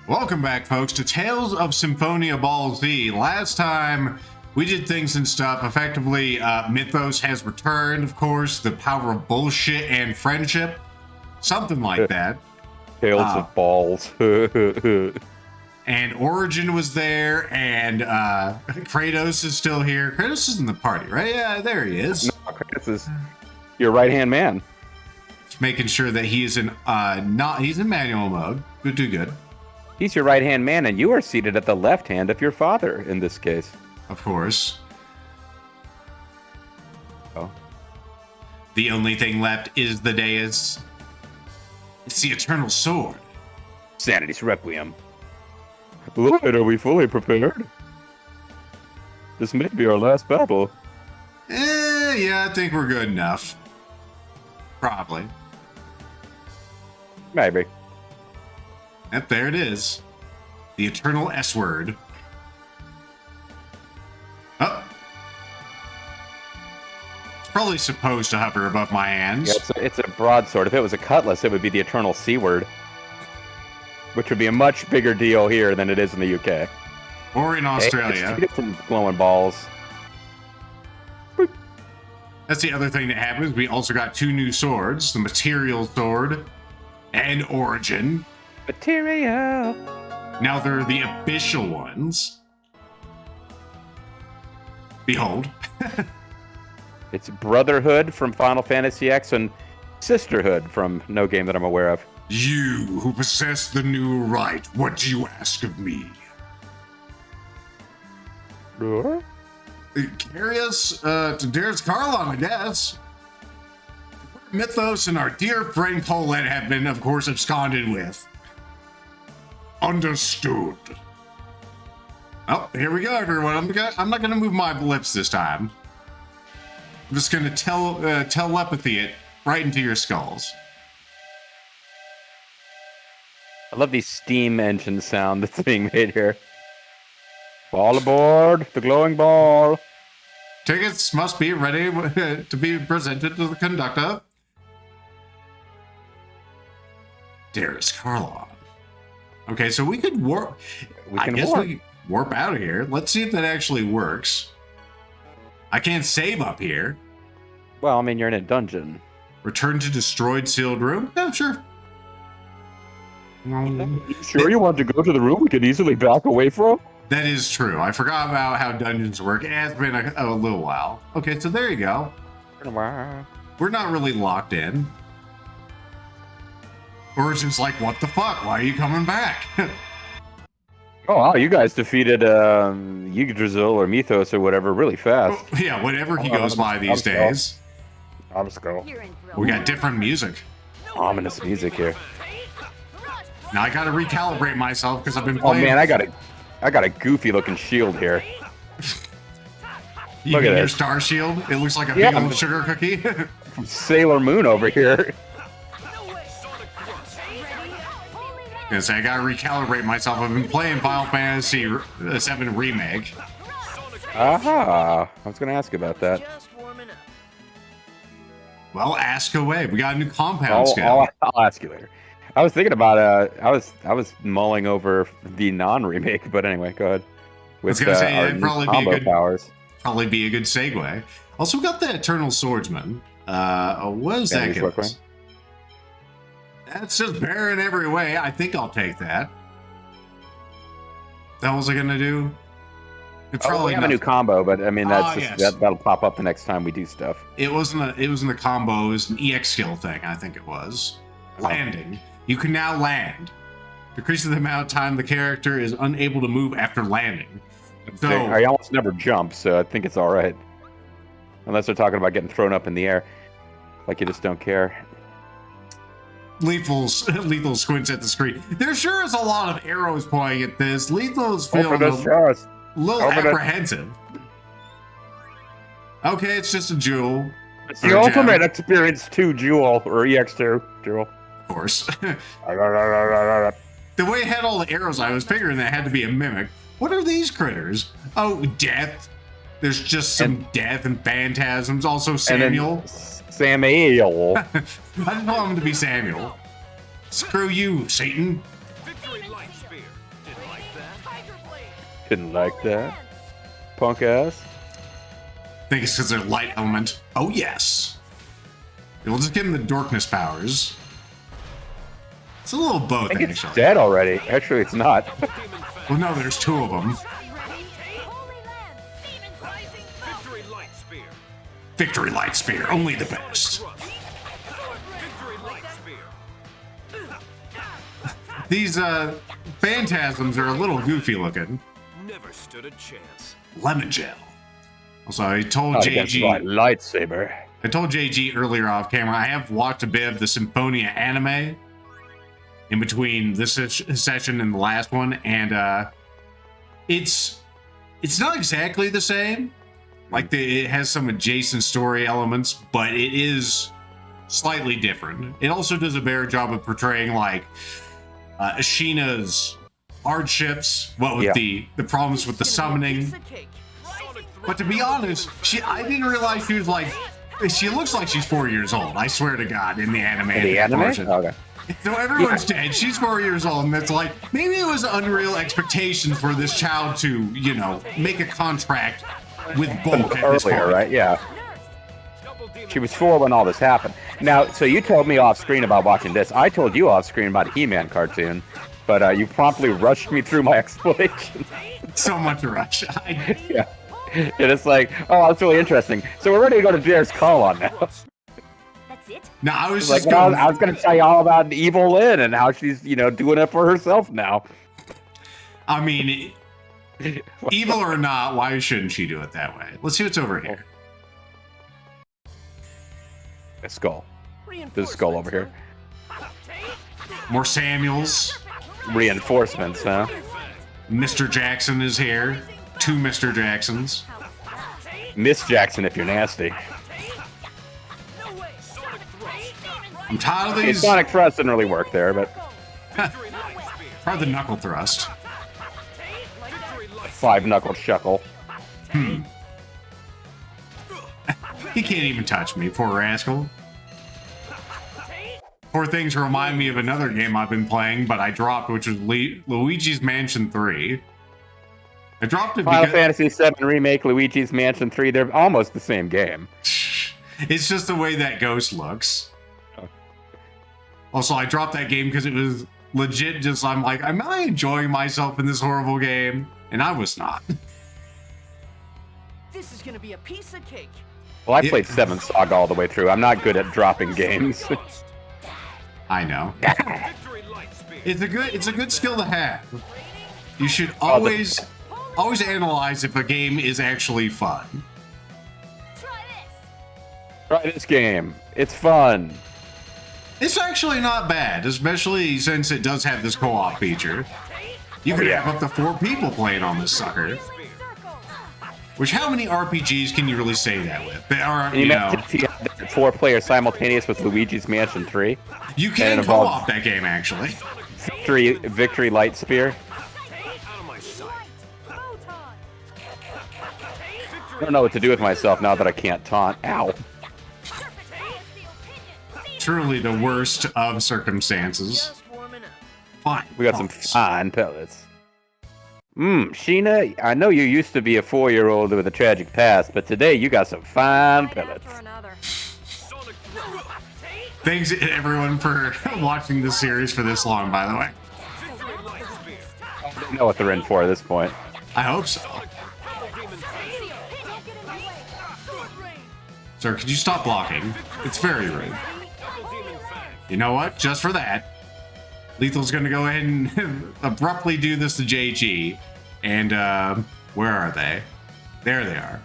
Welcome back, folks, to Tales of Symphonia Ball Z. Last time, we did things and stuff. Effectively, Mythos has returned, of course, the power of bullshit and friendship. Something like that. Tales of balls. And Origin was there, and Kratos is still here. Kratos is in the party, right? Yeah, there he is. No, Kratos is your right-hand man. Just making sure that he is in, he's in manual mode. Good. He's your right-hand man, and you are seated at the left hand of your father, in this case. Of course. Oh. The only thing left is the dais. It's the Eternal Sword. Sanity's Requiem. Lloyd, are we fully prepared? This may be our last battle. Yeah, I think we're good enough. Probably. Maybe. Yep, there it is. The Eternal S-word. Oh. It's probably supposed to hover above my hands. Yeah, it's a broadsword. If it was a cutlass, it would be the Eternal C-word. Which would be a much bigger deal here than it is in the UK. Or in Australia. Hey, get some glowing balls. That's the other thing that happens. We also got two new swords. The Material Sword and Origin. Material. Now they're the official ones. Behold. It's Brotherhood from Final Fantasy X and Sisterhood from no game that I'm aware of. You who possess the new right, what do you ask of me? Sure. Carry us to Darius Carlon, I guess. Mythos and our dear friend Colette have been, of course, absconded with. Understood. Oh, here we go, everyone. I'm not gonna move my lips this time. I'm just gonna telepathy it right into your skulls. I love the steam engine sound that's being made here. Ball aboard, the glowing ball. Tickets must be ready to be presented to the conductor. Darius Carlon. Okay, so we could warp. I guess we warp out of here. Let's see if that actually works. I can't save up here. Well, I mean, you're in a dungeon. Return to destroyed sealed room? Yeah, sure. Sure you want to go to the room we could easily back away from? That is true. I forgot about how dungeons work. It has been a little while. Okay, so there you go. We're not really locked in. Origin's like, what the fuck? Why are you coming back? Oh, wow, you guys defeated Yggdrasil or Mythos or whatever really fast. Yeah, whatever he goes by these days. I'll just go. We got different music. Ominous music here. Now I gotta recalibrate myself because I've been playing. Oh man, I got a goofy looking shield here. You mean your star shield? It looks like a big old sugar cookie. Sailor Moon over here. Yes, I gotta recalibrate myself. I've been playing Final Fantasy VII Remake. Aha! I was gonna ask about that. Well, ask away. We got a new compound skill. I'll ask you later. I was thinking about I was mulling over the non-remake, but anyway, go ahead. With our combo powers. Probably be a good segue. Also, we got the Eternal Swordsman. What is that? That's just bear in every way. I think I'll take that. That was I gonna do? We have a new combo, but I mean that'll pop up the next time we do stuff. It wasn't a combo. It was an EX skill thing. I think it was landing. You can now land. Decreases the amount of time the character is unable to move after landing. So I almost never jump, so I think it's all right. Unless they're talking about getting thrown up in the air, like you just don't care. Lethal squints at the screen. There sure is a lot of arrows pointing at this. Lethal's feeling a little apprehensive. Okay, it's just a jewel. It's the ultimate experience 2 jewel, or EX2 jewel. Of course. The way it had all the arrows, I was figuring that had to be a mimic. What are these critters? Oh, death. There's just some death and phantasms. Also Samuel. Samuel. I didn't want him to be Samuel. Screw you, Satan. Didn't like that. Punk ass. I think it's because they're light element. Oh, yes. We'll just give him the darkness powers. It's a little both, I think it's actually. dead already. Actually, it's not. Well, no, there's two of them. Victory Light Spear, only the best. These phantasms are a little goofy looking. Never stood a chance. Lemon gel. Also, I told Not against my JG. lightsaber. I told JG earlier off camera. I have watched a bit of the Symphonia anime in between this session and the last one, and it's not exactly the same. Like it has some adjacent story elements, but it is slightly different. It also does a better job of portraying like Ashina's hardships, what with the problems with the summoning. But to be honest, I didn't realize she was like, she looks like she's 4 years old. I swear to God, in the anime. In the anime? Okay. So everyone's dead. She's 4 years old, and it's like maybe it was unreal expectations for this child to, you know, make a contract with Bulk at this point. Earlier, right? Yeah. She was 4 when all this happened. Now, so you told me off screen about watching this. I told you off screen about a He-Man cartoon, but you promptly rushed me through my explanation. So much rush. Yeah. And it's like, oh, that's really interesting. So we're ready to go to Jared's call on now. That's it? No, I was Like, just going. I was going to tell you all about Evil Lynn and how she's, you know, doing it for herself now. I mean, evil or not, why shouldn't she do it that way? Let's see what's over here. A skull. There's a skull over here. More Samuels. Reinforcements, huh? Mr. Jackson is here. 2 Mr. Jacksons. Miss Jackson, if you're nasty. I'm tired of Hey, these. Sonic Thrust didn't really work there, but Try the knuckle thrust. 5-knuckle shuckle. He can't even touch me, poor rascal. Poor things remind me of another game I've been playing, but I dropped, which was Luigi's Mansion 3. I dropped it Final because Fantasy VII Remake, Luigi's Mansion 3, they're almost the same game. it's just the way that ghost looks. Also, I dropped that game because it was legit just, I'm like, am I enjoying myself in this horrible game? And I was not. This is gonna be a piece of cake. Well, I played 7 Saga all the way through. I'm not good at dropping games. I know. It's a good skill to have. You should always analyze if a game is actually fun. Try this game. It's fun. It's actually not bad, especially since it does have this co-op feature. You could have up to 4 people playing on this sucker. Which, how many RPGs can you really say that with? They are, you know, 4-player simultaneous with Luigi's Mansion 3. you can co-op that game actually. Victory Light Spear. I don't know what to do with myself now that I can't taunt. Ow. Truly the worst of circumstances. Fine. We got some fine pellets. Sheena, I know you used to be a 4-year-old with a tragic past, but today you got some fine pellets. Thanks everyone for watching this series for this long, by the way. They know what they're in for at this point. I hope so. Sir, could you stop blocking? It's very rude. You know what? Just for that, Lethal's going to go ahead and abruptly do this to JG. And, where are they? There they are.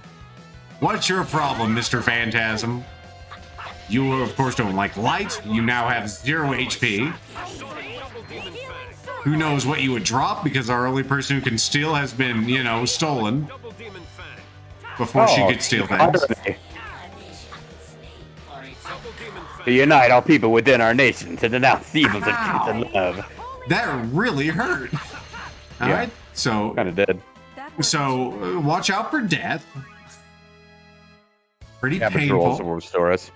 What's your problem, Mr. Phantasm? You, of course, don't like light. You now have 0 HP. Who knows what you would drop, because our only person who can steal has been, you know, stolen. Before she could steal things. To unite all people within our nation to denounce the evils of truth and love. That really hurt. Alright, so... Kind of did. So, watch out for death. Pretty Average rolls painful. will restore us.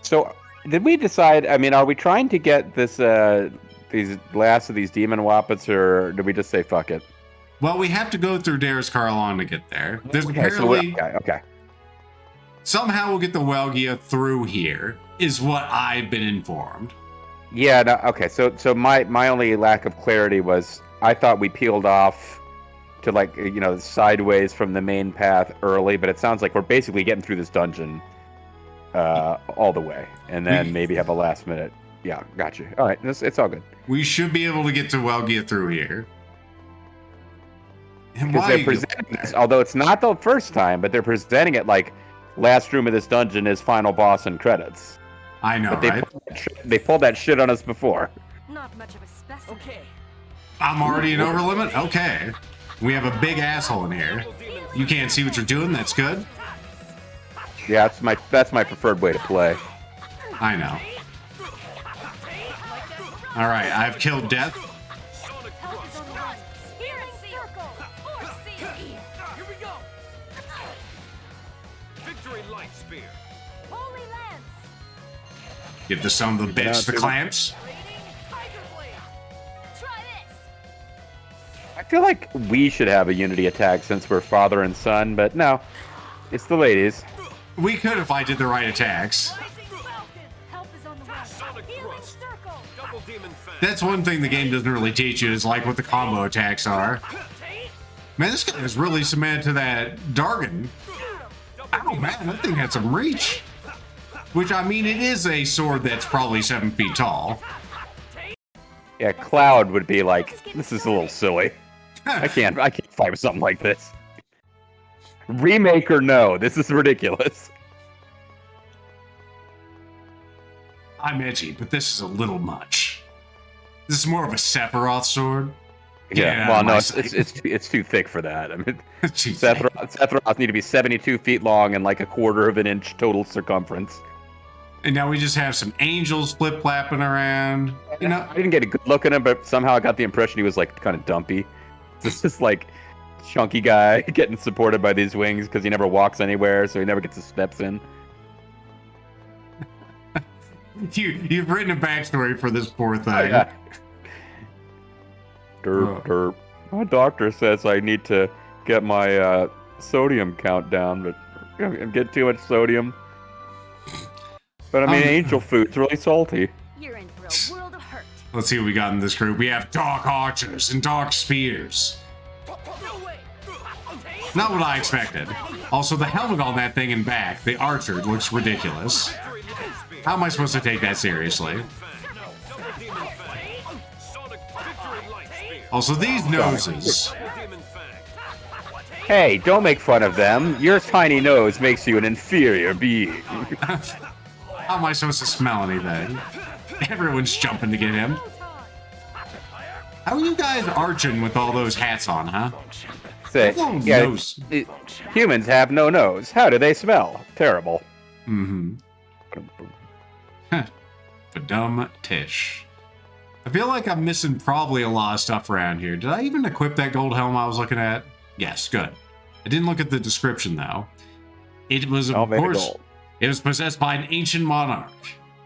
So, did we decide, I mean, are we trying to get this, these last of these demon wappets, or did we just say fuck it? Well, we have to go through Darius Carlon to get there. There's Okay, apparently okay. somehow we'll get the Welgia through here, is what I've been informed. Yeah, no, okay. So my only lack of clarity was I thought we peeled off to like sideways from the main path early, but it sounds like we're basically getting through this dungeon all the way, and then maybe have a last minute. Yeah, got you. All right, it's all good. We should be able to get to Welgia through here. And Because they're presenting this, although it's not the first time, but they're presenting it like last room of this dungeon is final boss and credits. I know, But right? They pulled that shit on us before. Not much of a specimen. Okay. I'm already in over limit? Okay. We have a big asshole in here. You can't see what you're doing, that's good. Yeah, that's my preferred way to play. I know. Alright, I've killed Death. Help is on the run. Spirit circle. Or seal. Here we go. Victory light spear. Holy lance. Give the son of the bitch the clamps. Raiding tiger blade. Try this. I feel like we should have a unity attack since we're father and son, but no, it's the ladies. We could if I did the right attacks. Rising falcon. Help is on the run. Sonic Healing thrust. circle. Double demon fang. That's one thing the game doesn't really teach you, is like what the combo attacks are. Man, this guy is really cemented to that Dargon. Oh man, that thing had some reach. Which, I mean, it is a sword that's probably 7 feet tall. Yeah, Cloud would be like, this is a little silly. I can't fight with something like this. Remake or no, this is ridiculous. I'm edgy, but this is a little much. This is more of a Sephiroth sword. Yeah, well, no, it's too thick for that. I mean, Sephiroth need to be 72 feet long and like a quarter of an inch total circumference. And now we just have some angels flip-flapping around. You know, I didn't get a good look at him, but somehow I got the impression he was like kind of dumpy. This is like chunky guy getting supported by these wings because he never walks anywhere, so he never gets his steps in. You've written a backstory for this poor thing. Oh, yeah. Derp. My doctor says I need to get my sodium count down, but I get too much sodium. But I mean, angel food's really salty. You're in for a world of hurt. Let's see what we got in this group. We have dark archers and dark spears. No way. Not what I expected. Also, the helmet on that thing in back, the archer, looks ridiculous. How am I supposed to take that seriously? Double demon fang. Sonic victory light spear. Also, these noses. Double demon fang. Hey, don't make fun of them. Your tiny nose makes you an inferior being. How am I supposed to smell anything? Everyone's jumping to get him. How are you guys arching with all those hats on, huh? Say, Long yeah, nose. humans have no nose. How do they smell? Terrible. Mm-hmm. Badum tish. I feel like I'm missing probably a lot of stuff around here. Did I even equip that gold helm I was looking at? Yes, good. I didn't look at the description though. It was, of course, it was possessed by an ancient monarch.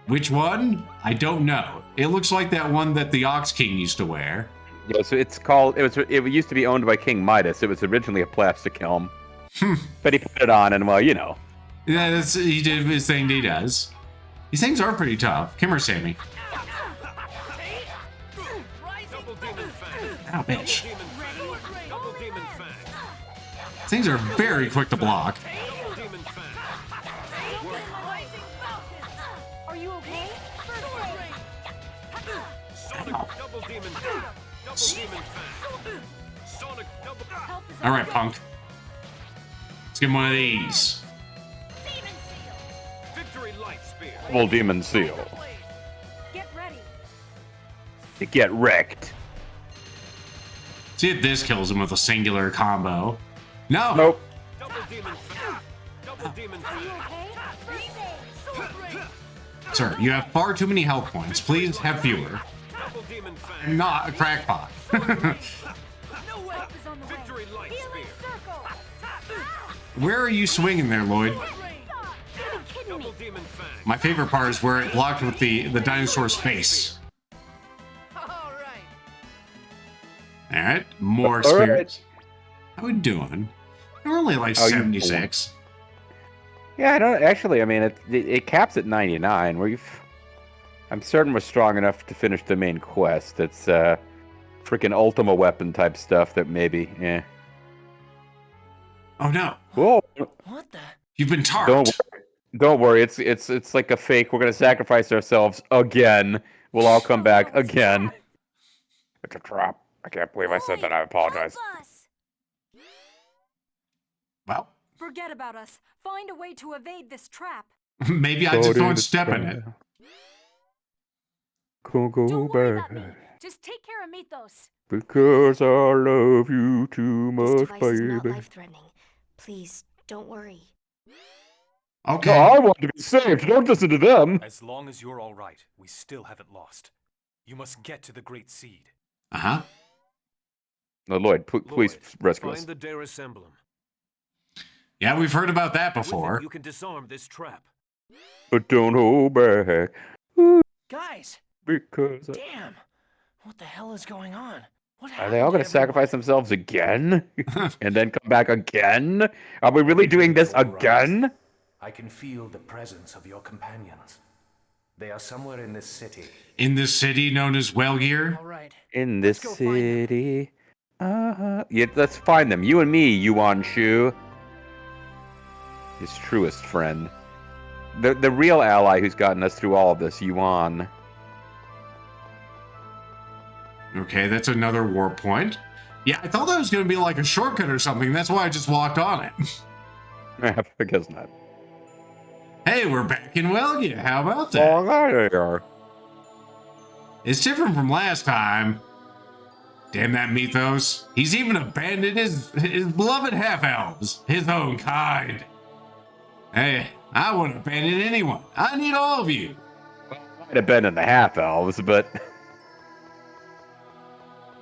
Which one? I don't know. It looks like that one that the Ox King used to wear. Yeah, so it's called. It used to be owned by King Midas. It was originally a plastic helm, but he put it on, and well, you know. Yeah, he did his thing. He does. These things are pretty tough. Come here, Sammy. Double demon fang. Ow, bitch. Double demon fang. These things are very quick to block. Double demon fang. Rising falcon. Are you okay? Sonic double demon fang. Double demon fang. Sonic double. Help is All right, punk. Let's give him one of these. Demon seal. Victory light spear. Double demon seal. Get ready. To get wrecked. See if this kills him with a singular combo. No. Nope. Double demon fang. Double demon Are you fang. okay? Sword ring. Sir, you have far too many health points. Please have fewer. Double demon fang. I'm not a crackpot. No way. Help is on the way. Victory light Healing spear. circle. Where are you swinging there, Lloyd? Sword ring. You're kidding me. Double demon fang. My favorite part is where it blocked with the dinosaur's face. All right. All right, more All right. experience. How we doing? We're only like Oh, you 76. Yeah, I don't actually. I mean, it caps at 99. I'm certain we're strong enough to finish the main quest. It's freaking Ultima weapon type stuff that maybe. Yeah. Oh no, Whoa! What the? you've been Don't tarped. don't worry. It's like a fake. We're gonna sacrifice ourselves again. We'll all come Oh, back no, it's a again. trap. It's a trap. I can't believe I said that. Lloyd, I apologize. help us. Well, Forget about us. Find a way to evade this trap. maybe I just won't step in it. Can't go Don't worry about me. back Just take care of Mythos. because I love you too This much, device is not baby. life-threatening. Please, don't worry. No, Okay. I want to be saved. Don't listen to them. As long as you're all right, we still haven't lost. You must get to the Great Seed. Uh-huh. No, Lloyd, please Lloyd, rescue us. find the Darius emblem. Yeah, we've heard about that With it, before. you can disarm this trap. But don't hold back Guys, because damn! What the hell is going on? What are happened they all going to sacrifice themselves again and then come back again? Are we really doing this again? I can feel the presence of your companions. They are somewhere in this city. In this city known as Welgear. All right. In this Let's go find them. city. Yeah, let's find them. You and me, Yuan Shu. His truest friend. The real ally who's gotten us through all of this, Yuan. Okay, that's another warp point. Yeah, I thought that was going to be like a shortcut or something. That's why I just walked on it. I guess not. Hey, we're back in Welgear. How about that? Oh, there you are. It's different from last time. Damn that Mythos. He's even abandoned his beloved half-elves, his own kind. Hey, I wouldn't abandon anyone. I need all of you. Might have been in the half-elves, but...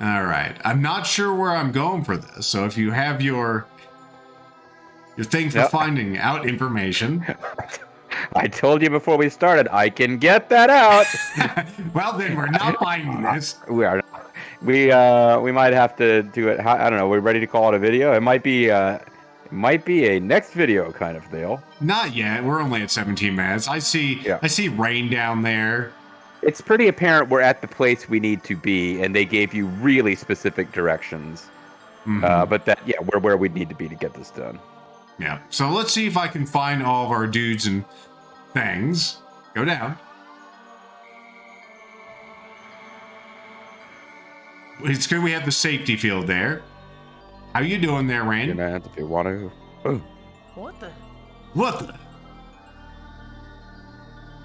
All right. I'm not sure where I'm going for this, so if you have your thing for Yep. finding out information. I told you before we started, I can get that out. Well, then we're not finding this. We are. We might have to do it. I don't know. We're ready to call it a video. It might be a next video kind of deal. Not yet. We're only at 17 minutes. I see rain down there. It's pretty apparent we're at the place we need to be, and they gave you really specific directions. Mhm. But we're where we need to be to get this done. Yeah. So let's see if I can find all of our dudes and things. Go down. It's good we have the safety field there. How you doing there, You're Rain? gonna have to if you want to. Oh. What the? What the?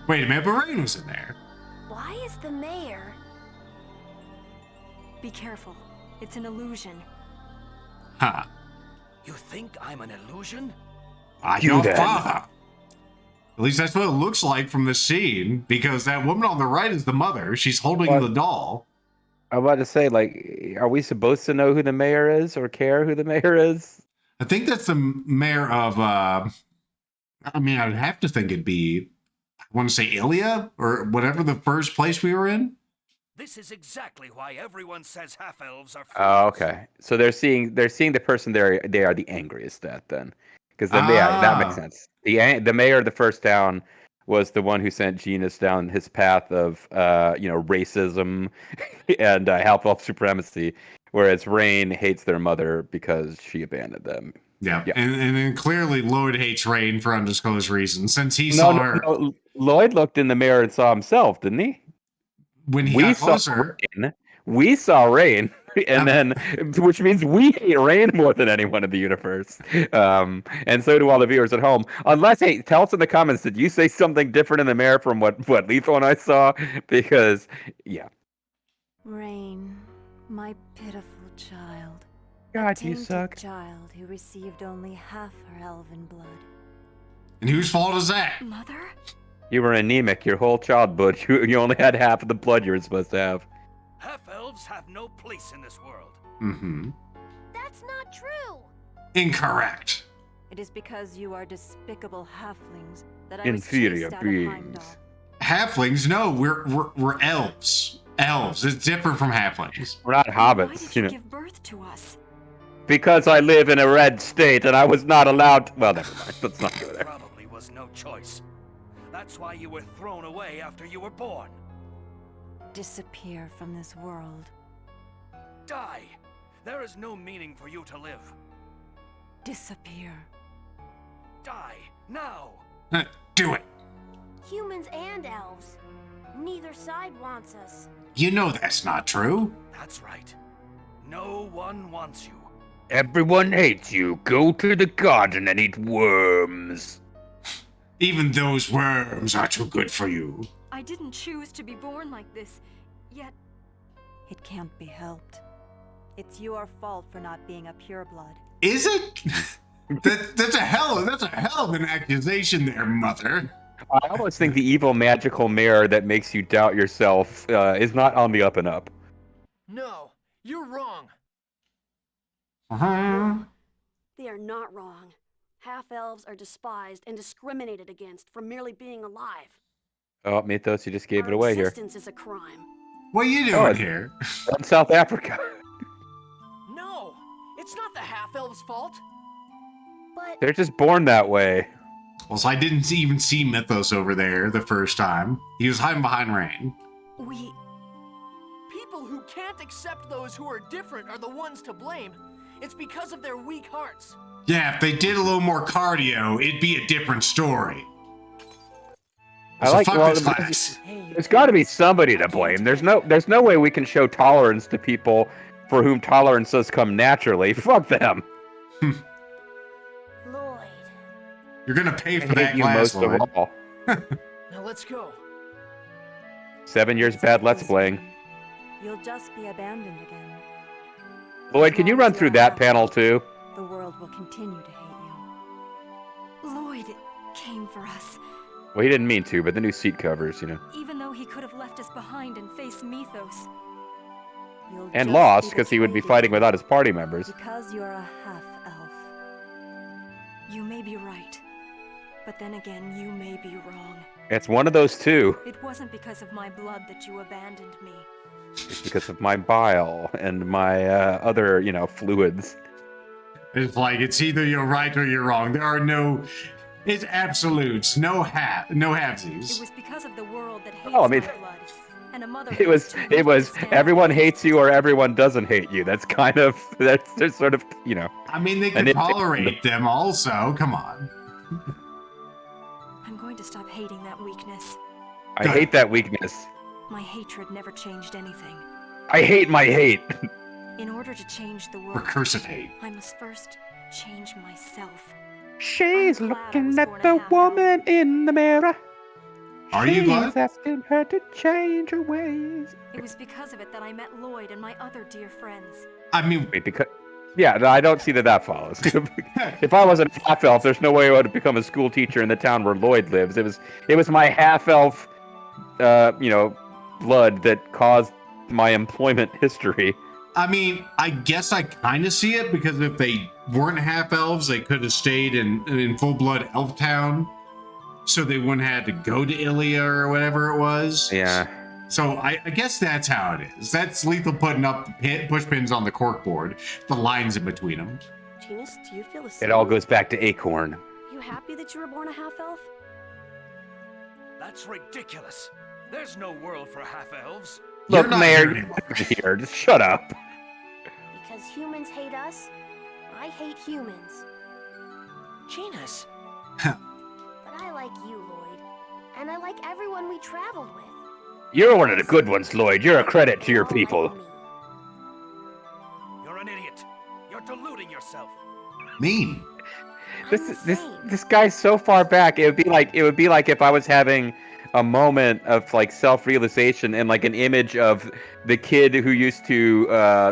Wait a minute, but Rain was in there. Why is the mayor? Be careful. It's an illusion. Huh. You think I'm an illusion? You Your then. father. At least that's what it looks like from the scene, because that woman on the right is the mother. She's holding What? the doll. I'm about to say, like, are we supposed to know who the mayor is or care who the mayor is? I think that's the mayor of, I mean, I'd have to think it'd be, I want to say Ilya, or whatever the first place we were in. This is exactly why everyone says half-elves are Oh, fools. okay. So they're seeing the person they are the angriest at then, because that makes sense. The mayor of the first town was the one who sent Genus down his path of racism and half-elf supremacy, whereas Rain hates their mother because she abandoned them. Yeah. Yeah. And then clearly Lloyd hates Rain for undisclosed reasons, since he saw her No. Lloyd looked in the mirror and saw himself, didn't he? when he got closer. We saw Rain, and then, which means we hate Rain more than anyone in the universe. And so do all the viewers at home. Unless, hey, tell us in the comments, did you say something different in the mirror from what Lethal and I saw? Because, yeah. Rain, my pitiful child. God, A you tainted suck. child who received only half her elven blood. And whose fault is that? Mother? You were anemic your whole childhood. You only had half of the blood you were supposed to have. Half-elves have no place in this world. Mm-hmm. That's not true. Incorrect. It is because you are despicable halflings that I Inferior was chased out of beings. Heimdall. Halflings? No, we're elves. Elves. It's different from halflings. We're not Why did hobbits, you you know. give birth to us? Because I live in a red state and I was not allowed to... Well, never mind. Let's not go there. Probably was no choice. That's why you were thrown away after you were born. Disappear from this world. Die! There is no meaning for you to live. Disappear. Die, now! Do it. Humans and elves. Neither side wants us. You know that's not true. That's right. No one wants you. Everyone hates you. Go to the garden and eat worms. Even those worms are too good for you. I didn't choose to be born like this, yet... It can't be helped. It's your fault for not being a pureblood. Is it? That's a hell of an accusation there, Mother. I almost think the evil magical mirror that makes you doubt yourself is not on the up and up. No, you're wrong. They are not wrong. Half-elves are despised and discriminated against for merely being alive. Oh, Mythos, you just gave Our it away here. existence is a crime. What are you Oh, doing here? In South Africa. No, it's not the half-elves' fault. But They're just born that way. Well, so I didn't even see Mythos over there the first time. He was hiding behind Rain. We... People who can't accept those who are different are the ones to blame. It's because of their weak hearts. Yeah, if they did a little more cardio, it'd be a different story. I So like fuck well, this class. there's got to be somebody to blame. There's no way we can show tolerance to people for whom tolerance does come naturally. Fuck them. Lloyd, You're gonna pay I for that hate you class, most Lloyd. of all. Now let's go. 7 years bad let's playing. You'll just be abandoned again. Lloyd, can you run through that panel too? The world will continue to hate you. Lloyd came for us. Well, he didn't mean to, but the new seat covers, you know. Even though he could have left us behind and faced Mythos. You'll And just lost, be because he would be betrayed fighting without his party members. Because you're a half-elf. You may be right. But then again, you may be wrong. It's one of those two. It wasn't because of my blood that you abandoned me. It's because of my bile and my other, you know, fluids. It's like it's either you're right or you're wrong. There are no, it's absolutes, no halvesies. It was because of the world that hates Oh, I mean, my blood. And a mother It was everyone hates you or everyone doesn't hate you. That's kind of there's sort of, you know. I mean, they And can it- tolerate them also. Come on. I'm going to stop hating that weakness. I hate that weakness. My hatred never changed anything. I hate my hate. In order to change the world, Recursive hate. I must first change myself. She's I'm glad I looking was at born a the half-elf. woman in the mirror. Are you glad? She's asking her to change her ways. It was because of it that I met Lloyd and my other dear friends. I mean, Wait, because yeah, no, I don't see that follows. If I wasn't a half elf, there's no way I would have become a school teacher in the town where Lloyd lives. It was my half elf, you know, blood that caused my employment history. I mean, I guess I kind of see it because if they weren't half elves, they could have stayed in full blood elf town, so they wouldn't have had to go to Ilia or whatever it was. Yeah. So I guess that's how it is. That's Lethal putting up push pins on the corkboard, the lines in between them. Genus, do you feel the same? It all goes back to Acorn. You happy that you were born a half-elf? That's ridiculous. There's no world for half-elves. You're Look, not Mayor, here anymore. here, just shut up. Because humans hate us, I hate humans. Genus. But I like you, Lloyd. And I like everyone we traveled with. You're one of the good ones, Lloyd. You're a credit to your All like people. me. You're an idiot. You're deluding yourself. Mean. I'm the same. This guy's so far back. It would be like if I was having a moment of like self-realization and like an image of the kid who used to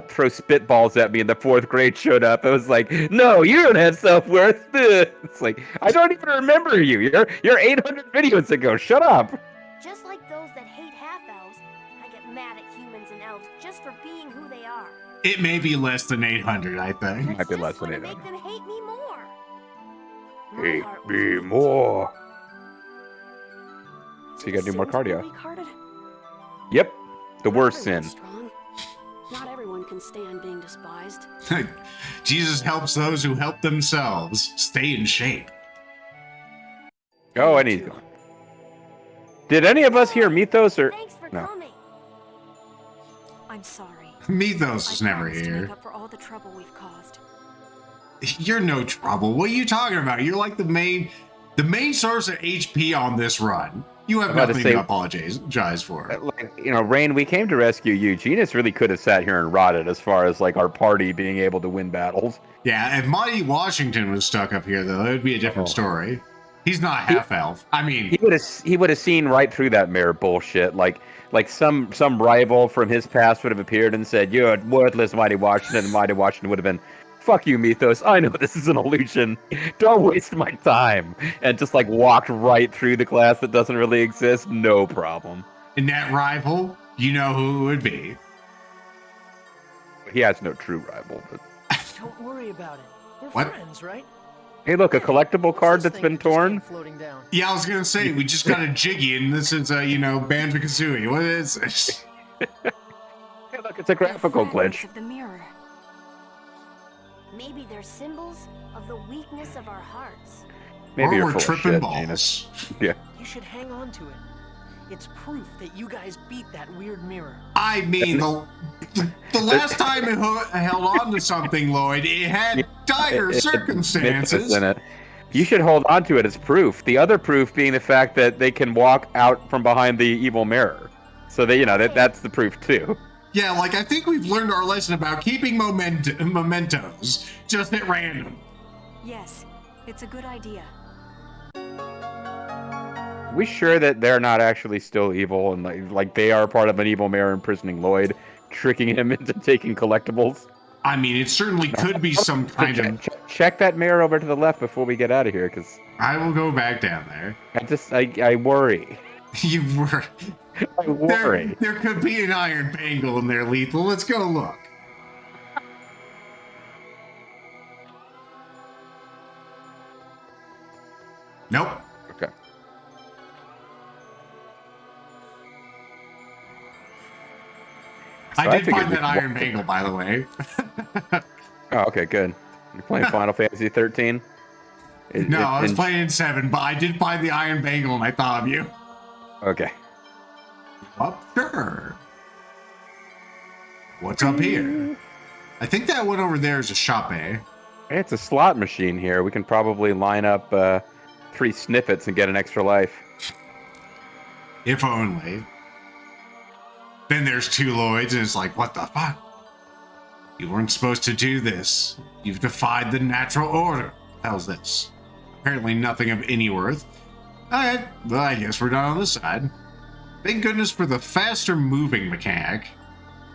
throw spitballs at me in the 4th grade showed up. It was like, no, you don't have self-worth. It's like, I don't even remember you. You're 800 videos ago. Shut up. Just like those that hate half-elves, I get mad at humans and elves just for being who they are. It may be less than 800, I think. Might be Just less than wanna 800. make them hate me more. My Hate heart was me weak. more. Is So you it gotta do a more sin to be cardio. weak-hearted? Yep. The worst Everyone's sin. strong. Not everyone can stand being despised. Jesus helps those who help themselves stay in shape. Oh, and he's gone. Did any of us hear Mythos or Thanks for no? coming. I'm sorry. Mythos is I never promise to here. make up for all the trouble we've caused. You're no trouble. What are you talking about? You're like the main source of HP on this run. You have I'm about to nothing to say- apologize for. Like, you know, Rain, we came to rescue you. Genus really could have sat here and rotted as far as like our party being able to win battles. Yeah, if Monty Washington was stuck up here, though, it would be a different story. He's not half elf. I mean, He would have seen right through that mayor bullshit. Like some rival from his past would have appeared and said, "You're worthless, Mighty Washington," and Mighty Washington would have been, "Fuck you, Mythos. I know this is an illusion. Don't waste my time." And just like walked right through the class that doesn't really exist. No problem. in that rival, you know who it would be. He has no true rival. But Don't worry about it. We're What? friends, right? hey, look, a collectible What's card this that's thing been that just torn. came floating down? Yeah, I was gonna say we just got a Jiggy, and this is Banjo-Kazooie. What is this? Hey, look, it's a graphical Fragments glitch. of the mirror. Maybe they're symbols of the weakness of our hearts. Maybe or you're we're full of tripping shit, balls. Genus. Yeah. You should hang on to it. It's proof that you guys beat that weird mirror. I mean, the last time it held on to something, Lloyd, it had dire circumstances. In it. You should hold on to it as proof. The other proof being the fact that they can walk out from behind the evil mirror. So that's the proof too. Yeah, like I think we've learned our lesson about keeping mementos just at random. Yes, it's a good idea. We sure that they're not actually still evil and like they are part of an evil mirror imprisoning Lloyd, tricking him into taking collectibles. I mean, it certainly could be some kind of. Check that mirror over to the left before we get out of here, because I will go back down there. I worry. You were. I worry. There could be an iron bangle in there, Lethal. Let's go look. Nope. Okay. So I did figured find we that could iron walk bangle, by the way. Oh, okay, good. You're playing Final Fantasy 13? No, I was playing in 7, but I did find the iron bangle and I thought of you. Okay. Up sure. What's up here? I think that one over there is a shop, eh? Hey, it's a slot machine here. We can probably line up 3 snippets and get an extra life. If only. Then there's 2 Lloyds, and it's like, what the fuck? You weren't supposed to do this. You've defied the natural order. How's this? Apparently nothing of any worth. Alright, well, I guess we're done on this side. Thank goodness for the faster moving mechanic.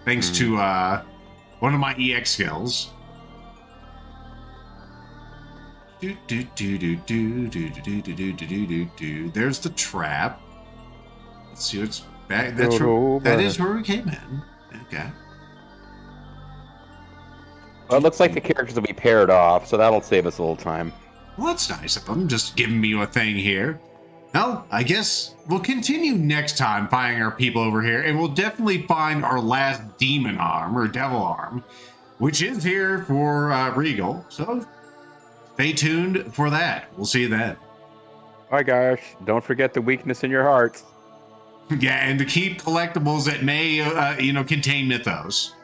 Thanks to one of my EX skills. There's the trap. Let's see what's back. That is where we came in. Okay. Well, it looks like the characters will be paired off, so that'll save us a little time. Well, that's nice of them, just giving me a thing here. Well, I guess we'll continue next time finding our people over here, and we'll definitely find our last demon arm, or devil arm, which is here for Regal. So stay tuned for that. We'll see you then. Alright, guys, don't forget the weakness in your hearts. Yeah, and to keep collectibles that may, contain mythos.